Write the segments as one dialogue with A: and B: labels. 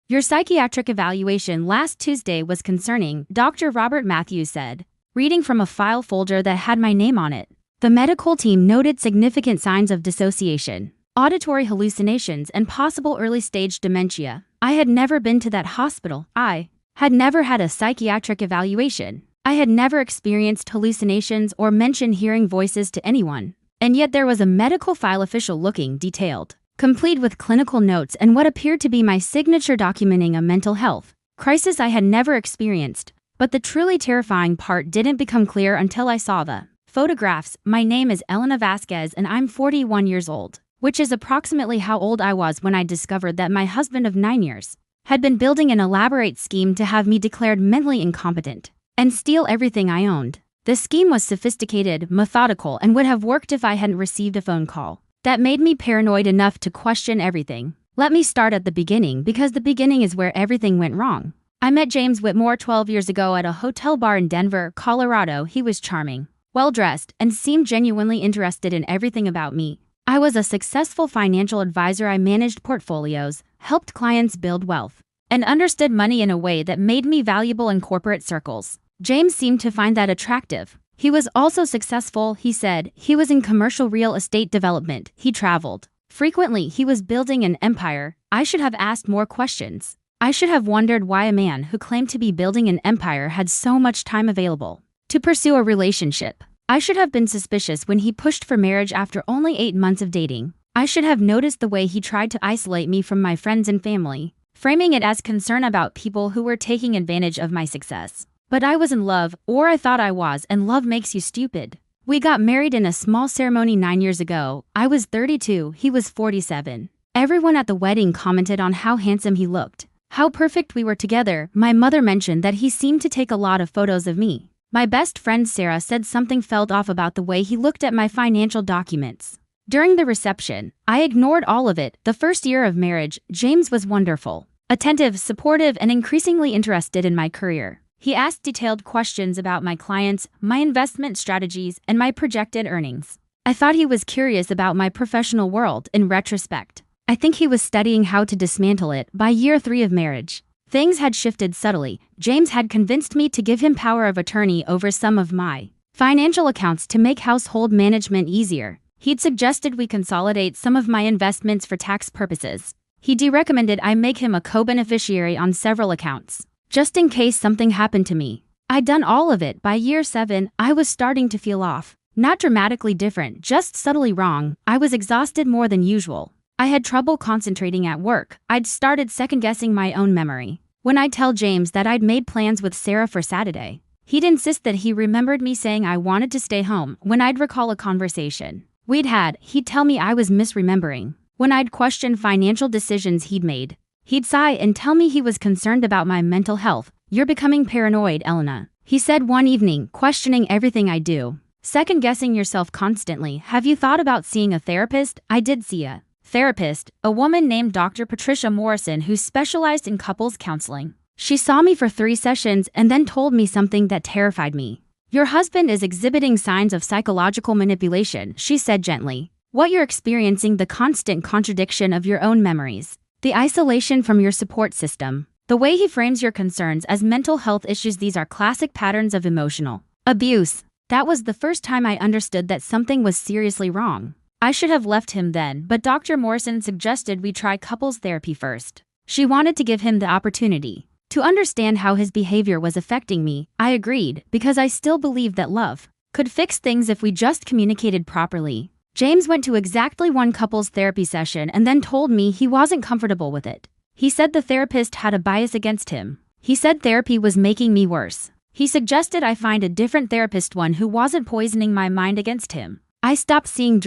A: Your psychiatric evaluation last Tuesday was concerning, Dr. Robert Matthews said, reading from a file folder that had my name on it. The medical team noted significant signs of dissociation, auditory hallucinations, and possible early-stage dementia. I had never been to that hospital. I had never had a psychiatric evaluation. I had never experienced hallucinations or mentioned hearing voices to anyone. And yet there was a medical file official looking detailed, complete with clinical notes and what appeared to be my signature documenting a mental health crisis I had never experienced. But the truly terrifying part didn't become clear until I saw the photographs. My name is Elena Vasquez and I'm 41 years old, which is approximately how old I was when I discovered that my husband of 9 years had been building an elaborate scheme to have me declared mentally incompetent and steal everything I owned. The scheme was sophisticated, methodical, and would have worked if I hadn't received a phone call that made me paranoid enough to question everything. Let me start at the beginning because the beginning is where everything went wrong. I met James Whitmore 12 years ago at a hotel bar in Denver, Colorado. He was charming, well-dressed, and seemed genuinely interested in everything about me. I was a successful financial advisor. I managed portfolios, helped clients build wealth, and understood money in a way that made me valuable in corporate circles. James seemed to find that attractive. He was also successful, he said. He was in commercial real estate development. He traveled frequently. He was building an empire. I should have asked more questions. I should have wondered why a man who claimed to be building an empire had so much time available to pursue a relationship. I should have been suspicious when he pushed for marriage after only 8 months of dating. I should have noticed the way he tried to isolate me from my friends and family, framing it as concern about people who were taking advantage of my success. But I was in love, or I thought I was, and love makes you stupid. We got married in a small ceremony 9 years ago. I was 32, he was 47. Everyone at the wedding commented on how handsome he looked, how perfect we were together. My mother mentioned that he seemed to take a lot of photos of me. My best friend Sarah said something felt off about the way he looked at my financial documents. During the reception, I ignored all of it. The first year of marriage, James was wonderful, attentive, supportive, and increasingly interested in my career. He asked detailed questions about my clients, my investment strategies, and my projected earnings. I thought he was curious about my professional world. In retrospect, I think he was studying how to dismantle it. By year 3 of marriage, things had shifted subtly. James had convinced me to give him power of attorney over some of my financial accounts to make household management easier. He'd suggested we consolidate some of my investments for tax purposes. He recommended I make him a co-beneficiary on several accounts, just in case something happened to me. I'd done all of it. By year 7, I was starting to feel off. Not dramatically different, just subtly wrong. I was exhausted more than usual. I had trouble concentrating at work. I'd started second-guessing my own memory. When I'd tell James that I'd made plans with Sarah for Saturday, he'd insist that he remembered me saying I wanted to stay home. When I'd recall a conversation we'd had, he'd tell me I was misremembering. When I'd question financial decisions he'd made, he'd sigh and tell me he was concerned about my mental health. You're becoming paranoid, Elena, he said one evening, questioning everything I do, second-guessing yourself constantly. Have you thought about seeing a therapist? I did see a therapist, a woman named Dr. Patricia Morrison who specialized in couples counseling. She saw me for 3 sessions and then told me something that terrified me. Your husband is exhibiting signs of psychological manipulation, she said gently. What you're experiencing, the constant contradiction of your own memories, the isolation from your support system, the way he frames your concerns as mental health issues, these are classic patterns of emotional abuse. That was the first time I understood that something was seriously wrong. I should have left him then, but Dr. Morrison suggested we try couples therapy first. She wanted to give him the opportunity to understand how his behavior was affecting me. I agreed, because I still believed that love could fix things if we just communicated properly. James went to exactly 1 couples therapy session and then told me he wasn't comfortable with it. He said the therapist had a bias against him. He said therapy was making me worse. He suggested I find a different therapist, one who wasn't poisoning my mind against him. I stopped seeing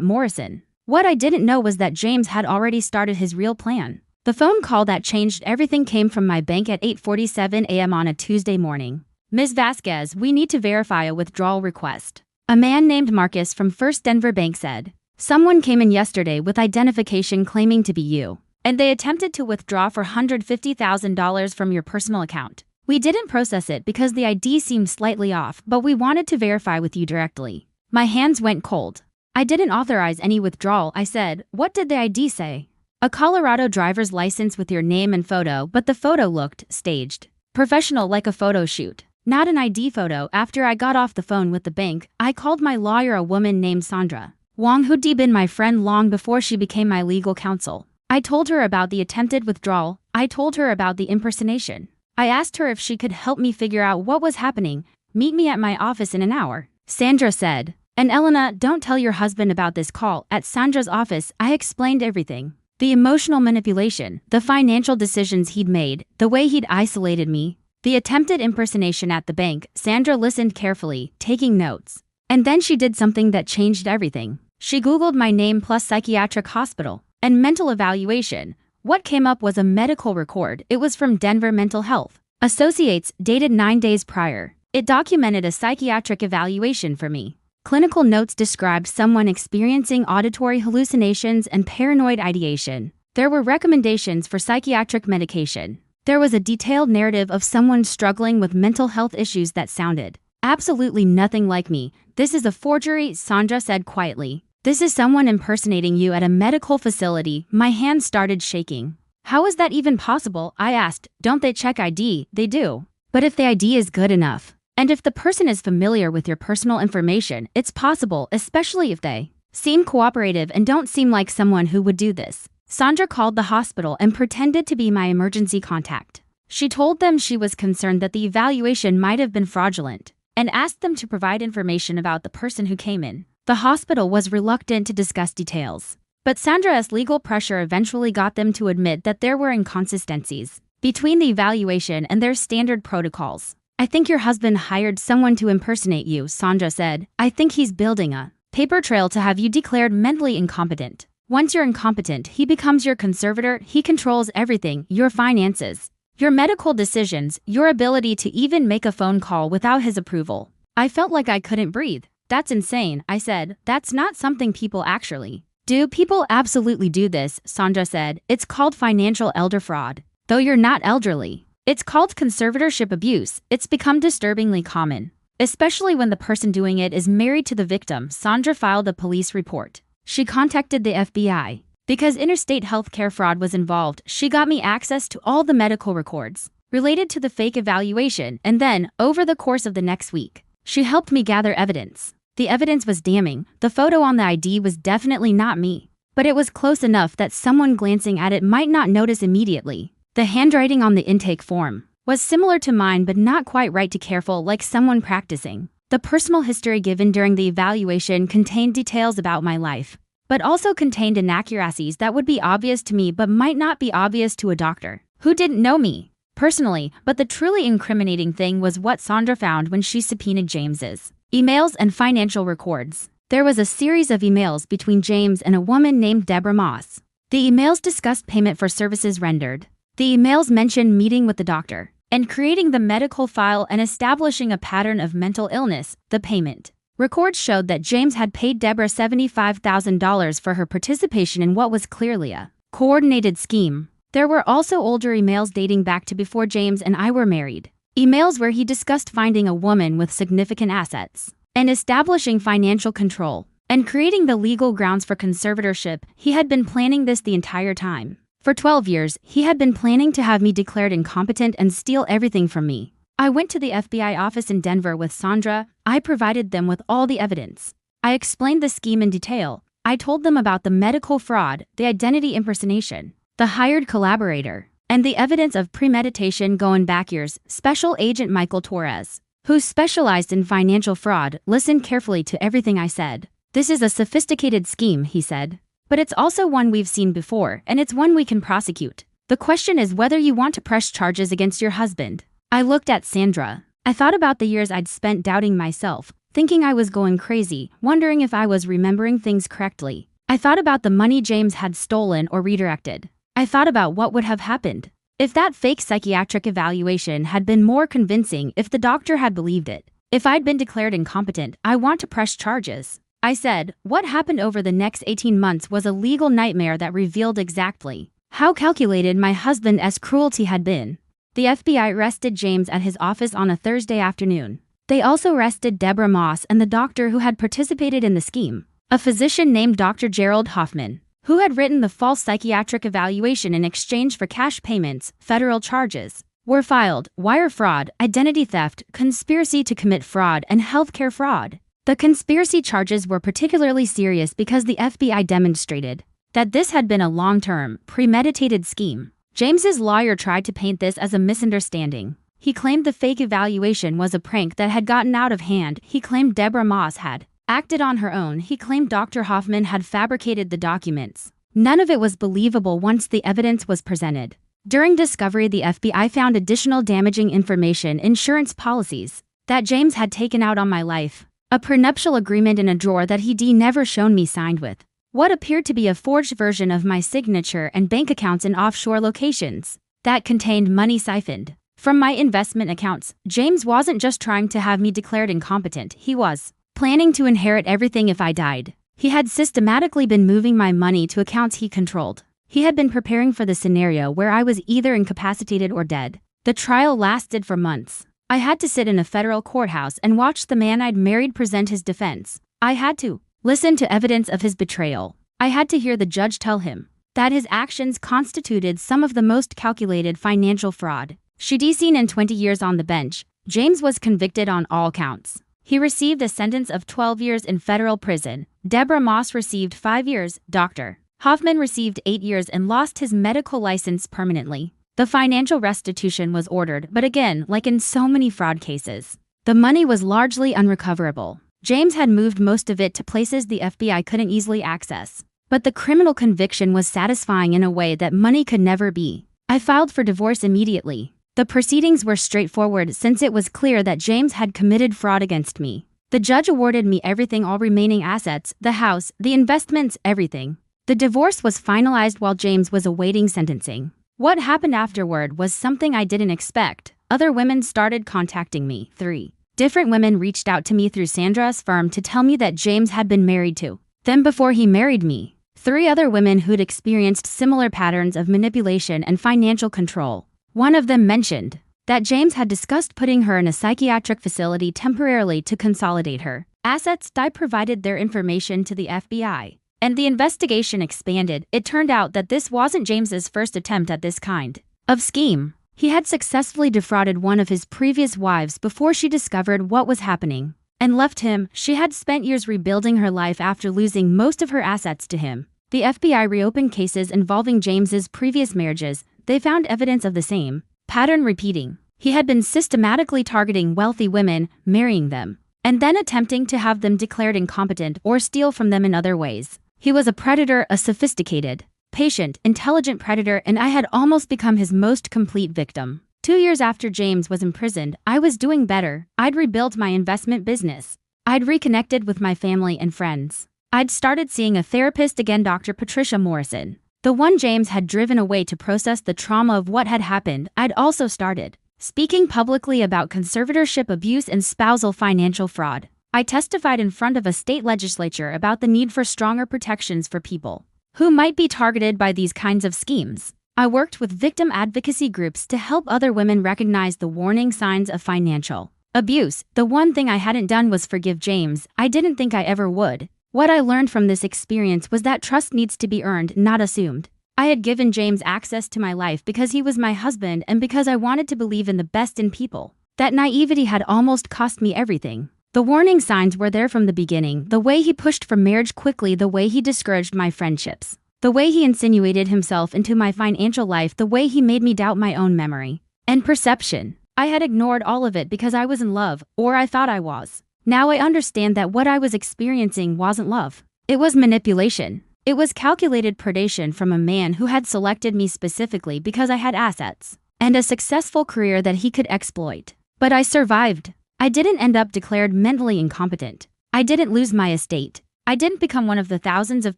A: Morrison. What I didn't know was that James had already started his real plan. The phone call that changed everything came from my bank at 8:47 a.m. on a Tuesday morning. Ms. Vasquez, we need to verify a withdrawal request. A man named Marcus from First Denver Bank said, someone came in yesterday with identification claiming to be you, and they attempted to withdraw for $150,000 from your personal account. We didn't process it because the ID seemed slightly off, but we wanted to verify with you directly. My hands went cold. I didn't authorize any withdrawal, I said. What did the ID say? A Colorado driver's license with your name and photo, but the photo looked staged. Professional, like a photo shoot. Not an ID photo. After I got off the phone with the bank, I called my lawyer, a woman named Sandra Wong, who'd been my friend long before she became my legal counsel. I told her about the attempted withdrawal. I told her about the impersonation. I asked her if she could help me figure out what was happening. Meet me at my office in an hour, Sandra said. And Elena, don't tell your husband about this call. At Sandra's office, I explained everything. The emotional manipulation, the financial decisions he'd made, the way he'd isolated me, the attempted impersonation at the bank. Sandra listened carefully, taking notes. And then she did something that changed everything. She Googled my name plus psychiatric hospital and mental evaluation. What came up was a medical record. It was from Denver Mental Health Associates, dated 9 days prior. It documented a psychiatric evaluation for me. Clinical notes described someone experiencing auditory hallucinations and paranoid ideation. There were recommendations for psychiatric medication. There was a detailed narrative of someone struggling with mental health issues that sounded absolutely nothing like me. This is a forgery, Sandra said quietly. This is someone impersonating you at a medical facility. My hands started shaking. How is that even possible? I asked. Don't they check ID? They do. But if the ID is good enough, and if the person is familiar with your personal information, it's possible, especially if they seem cooperative and don't seem like someone who would do this. Sandra called the hospital and pretended to be my emergency contact. She told them she was concerned that the evaluation might have been fraudulent and asked them to provide information about the person who came in. The hospital was reluctant to discuss details, but Sandra's legal pressure eventually got them to admit that there were inconsistencies between the evaluation and their standard protocols. I think your husband hired someone to impersonate you, Sandra said. I think he's building a paper trail to have you declared mentally incompetent. Once you're incompetent, he becomes your conservator. He controls everything, your finances, your medical decisions, your ability to even make a phone call without his approval. I felt like I couldn't breathe. That's insane, I said. That's not something people actually do. People absolutely do this, Sandra said. It's called financial elder fraud. Though you're not elderly. It's called conservatorship abuse. It's become disturbingly common, especially when the person doing it is married to the victim. Sandra filed a police report. She contacted the FBI. Because interstate healthcare fraud was involved, she got me access to all the medical records related to the fake evaluation, and then, over the course of the next week, she helped me gather evidence. The evidence was damning. The photo on the ID was definitely not me, but it was close enough that someone glancing at it might not notice immediately. The handwriting on the intake form was similar to mine but not quite right to careful, like someone practicing. The personal history given during the evaluation contained details about my life, but also contained inaccuracies that would be obvious to me but might not be obvious to a doctor who didn't know me personally. But the truly incriminating thing was what Sandra found when she subpoenaed James's emails and financial records. There was a series of emails between James and a woman named Deborah Moss. The emails discussed payment for services rendered. The emails mentioned meeting with the doctor and creating the medical file and establishing a pattern of mental illness. The payment records showed that James had paid Deborah $75,000 for her participation in what was clearly a coordinated scheme. There were also older emails dating back to before James and I were married. Emails where he discussed finding a woman with significant assets and establishing financial control and creating the legal grounds for conservatorship. He had been planning this the entire time. For 12 years, he had been planning to have me declared incompetent and steal everything from me. I went to the FBI office in Denver with Sandra. I provided them with all the evidence. I explained the scheme in detail. I told them about the medical fraud, the identity impersonation, the hired collaborator, and the evidence of premeditation going back years. Special Agent Michael Torres, who specialized in financial fraud, listened carefully to everything I said. This is a sophisticated scheme, he said. But it's also one we've seen before, and it's one we can prosecute. The question is whether you want to press charges against your husband. I looked at Sandra. I thought about the years I'd spent doubting myself, thinking I was going crazy, wondering if I was remembering things correctly. I thought about the money James had stolen or redirected. I thought about what would have happened if that fake psychiatric evaluation had been more convincing, if the doctor had believed it. If I'd been declared incompetent, I want to press charges. I said, what happened over the next 18 months was a legal nightmare that revealed exactly how calculated my husband's cruelty had been. The FBI arrested James at his office on a Thursday afternoon. They also arrested Deborah Moss and the doctor who had participated in the scheme, a physician named Dr. Gerald Hoffman, who had written the false psychiatric evaluation in exchange for cash payments. Federal charges were filed: wire fraud, identity theft, conspiracy to commit fraud, and healthcare fraud. The conspiracy charges were particularly serious because the FBI demonstrated that this had been a long-term, premeditated scheme. James's lawyer tried to paint this as a misunderstanding. He claimed the fake evaluation was a prank that had gotten out of hand. He claimed Deborah Moss had acted on her own. He claimed Dr. Hoffman had fabricated the documents. None of it was believable once the evidence was presented. During discovery, the FBI found additional damaging information: insurance policies that James had taken out on my life, a prenuptial agreement in a drawer that he'd never shown me signed with, what appeared to be a forged version of my signature, and bank accounts in offshore locations that contained money siphoned from my investment accounts. James wasn't just trying to have me declared incompetent, he was planning to inherit everything if I died. He had systematically been moving my money to accounts he controlled. He had been preparing for the scenario where I was either incapacitated or dead. The trial lasted for months. I had to sit in a federal courthouse and watch the man I'd married present his defense. I had to listen to evidence of his betrayal. I had to hear the judge tell him that his actions constituted some of the most calculated financial fraud she'd seen in 20 years. On the bench, James was convicted on all counts. He received a sentence of 12 years in federal prison. Deborah Moss received 5 years. Dr. Hoffman received 8 years and lost his medical license permanently. The financial restitution was ordered, but again, like in so many fraud cases, the money was largely unrecoverable. James had moved most of it to places the FBI couldn't easily access. But the criminal conviction was satisfying in a way that money could never be. I filed for divorce immediately. The proceedings were straightforward since it was clear that James had committed fraud against me. The judge awarded me everything: all remaining assets, the house, the investments, everything. The divorce was finalized while James was awaiting sentencing. What happened afterward was something I didn't expect. Other women started contacting me. 3 different women reached out to me through Sandra's firm to tell me that James had been married to them before he married me. 3 other women who'd experienced similar patterns of manipulation and financial control. One of them mentioned that James had discussed putting her in a psychiatric facility temporarily to consolidate her assets. I provided their information to the FBI, and the investigation expanded. It turned out that this wasn't James's first attempt at this kind of scheme. He had successfully defrauded one of his previous wives before she discovered what was happening and left him. She had spent years rebuilding her life after losing most of her assets to him. The FBI reopened cases involving James's previous marriages. They found evidence of the same pattern repeating. He had been systematically targeting wealthy women, marrying them, and then attempting to have them declared incompetent or steal from them in other ways. He was a predator, a sophisticated, patient, intelligent predator, and I had almost become his most complete victim. 2 years after James was imprisoned, I was doing better. I'd rebuilt my investment business. I'd reconnected with my family and friends. I'd started seeing a therapist again, Dr. Patricia Morrison, the one James had driven away to process the trauma of what had happened. I'd also started speaking publicly about conservatorship abuse and spousal financial fraud. I testified in front of a state legislature about the need for stronger protections for people who might be targeted by these kinds of schemes. I worked with victim advocacy groups to help other women recognize the warning signs of financial abuse. The one thing I hadn't done was forgive James. I didn't think I ever would. What I learned from this experience was that trust needs to be earned, not assumed. I had given James access to my life because he was my husband and because I wanted to believe in the best in people. That naivety had almost cost me everything. The warning signs were there from the beginning: the way he pushed for marriage quickly, the way he discouraged my friendships, the way he insinuated himself into my financial life, the way he made me doubt my own memory and perception. I had ignored all of it because I was in love, or I thought I was. Now I understand that what I was experiencing wasn't love. It was manipulation. It was calculated predation from a man who had selected me specifically because I had assets and a successful career that he could exploit. But I survived. I didn't end up declared mentally incompetent. I didn't lose my estate. I didn't become one of the thousands of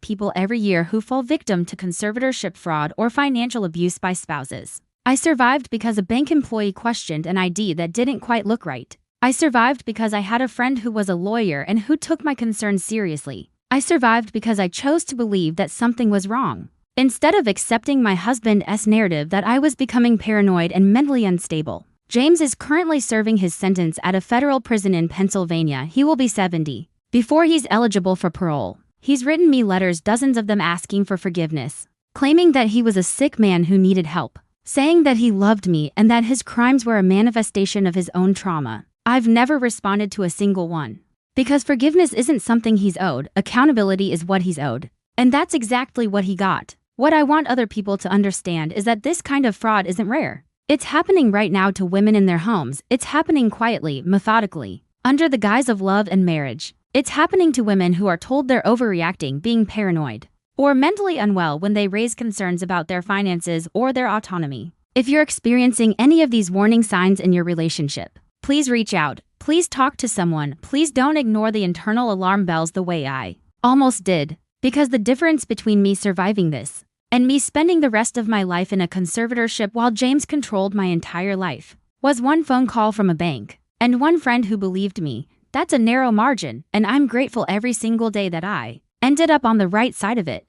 A: people every year who fall victim to conservatorship fraud or financial abuse by spouses. I survived because a bank employee questioned an ID that didn't quite look right. I survived because I had a friend who was a lawyer and who took my concerns seriously. I survived because I chose to believe that something was wrong, instead of accepting my husband's narrative that I was becoming paranoid and mentally unstable. James is currently serving his sentence at a federal prison in Pennsylvania. He will be 70 before he's eligible for parole. He's written me letters, dozens of them, asking for forgiveness, claiming that he was a sick man who needed help, saying that he loved me and that his crimes were a manifestation of his own trauma. I've never responded to a single one. Because forgiveness isn't something he's owed, accountability is what he's owed. And that's exactly what he got. What I want other people to understand is that this kind of fraud isn't rare. It's happening right now to women in their homes. It's happening quietly, methodically, under the guise of love and marriage. It's happening to women who are told they're overreacting, being paranoid, or mentally unwell when they raise concerns about their finances or their autonomy. If you're experiencing any of these warning signs in your relationship, please reach out. Please talk to someone. Please don't ignore the internal alarm bells the way I almost did. Because the difference between me surviving this and me spending the rest of my life in a conservatorship while James controlled my entire life was one phone call from a bank and one friend who believed me. That's a narrow margin, and I'm grateful every single day that I ended up on the right side of it.